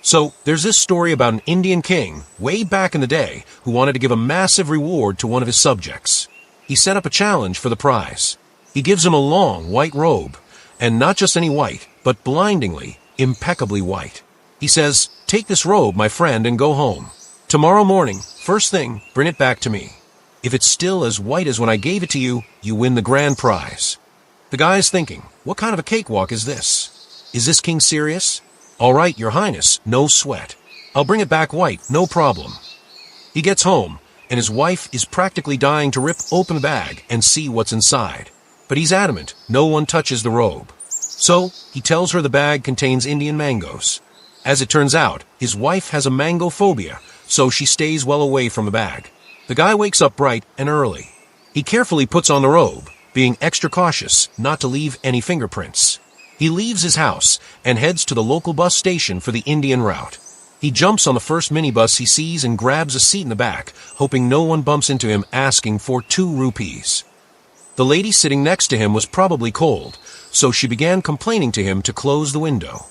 So, there's this story about an Indian king, way back in the day, who wanted to give a massive reward to one of his subjects. He set up a challenge for the prize. He gives him a long, white robe, and not just any white, but blindingly, impeccably white. He says, "Take this robe, my friend, and go home. Tomorrow morning, first thing, bring it back to me. If it's still as white as when I gave it to you, you win the grand prize." The guy's thinking, what kind of a cakewalk is this? Is this king serious? All right, your highness, no sweat. I'll bring it back white, no problem. He gets home, and his wife is practically dying to rip open the bag and see what's inside. But he's adamant, no one touches the robe. So, he tells her the bag contains Indian mangoes. As it turns out, his wife has a mango phobia, so she stays well away from the bag. The guy wakes up bright and early. He carefully puts on the robe, being extra cautious not to leave any fingerprints. He leaves his house and heads to the local bus station for the Indian route. He jumps on the first minibus he sees and grabs a seat in the back, hoping no one bumps into him asking for 2 rupees. The lady sitting next to him was probably cold, so she began complaining to him to close the window.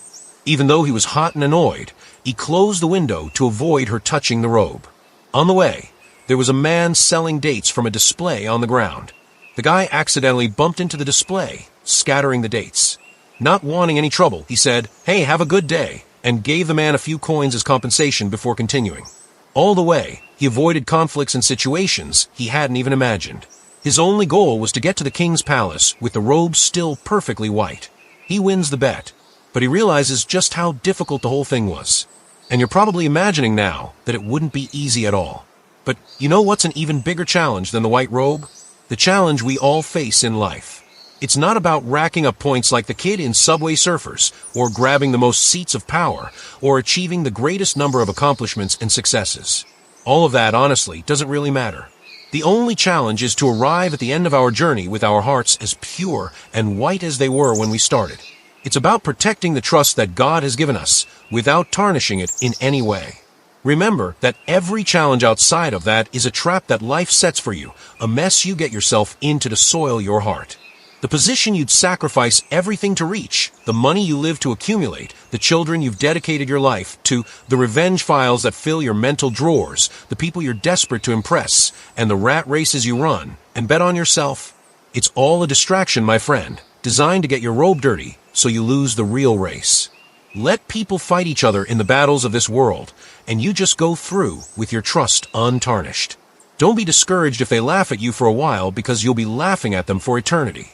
Even though he was hot and annoyed, he closed the window to avoid her touching the robe. On the way, there was a man selling dates from a display on the ground. The guy accidentally bumped into the display, scattering the dates. Not wanting any trouble, he said, "Hey, have a good day," and gave the man a few coins as compensation before continuing. All the way, he avoided conflicts and situations he hadn't even imagined. His only goal was to get to the king's palace with the robe still perfectly white. He wins the bet, but he realizes just how difficult the whole thing was. And you're probably imagining now that it wouldn't be easy at all. But you know what's an even bigger challenge than the white robe? The challenge we all face in life. It's not about racking up points like the kid in Subway Surfers, or grabbing the most seats of power, or achieving the greatest number of accomplishments and successes. All of that, honestly, doesn't really matter. The only challenge is to arrive at the end of our journey with our hearts as pure and white as they were when we started. It's about protecting the trust that God has given us, without tarnishing it in any way. Remember that every challenge outside of that is a trap that life sets for you, a mess you get yourself into to soil your heart. The position you'd sacrifice everything to reach, the money you live to accumulate, the children you've dedicated your life to, the revenge files that fill your mental drawers, the people you're desperate to impress, and the rat races you run, and bet on yourself. It's all a distraction, my friend, designed to get your robe dirty so you lose the real race. Let people fight each other in the battles of this world, and you just go through with your trust untarnished. Don't be discouraged if they laugh at you for a while, because you'll be laughing at them for eternity.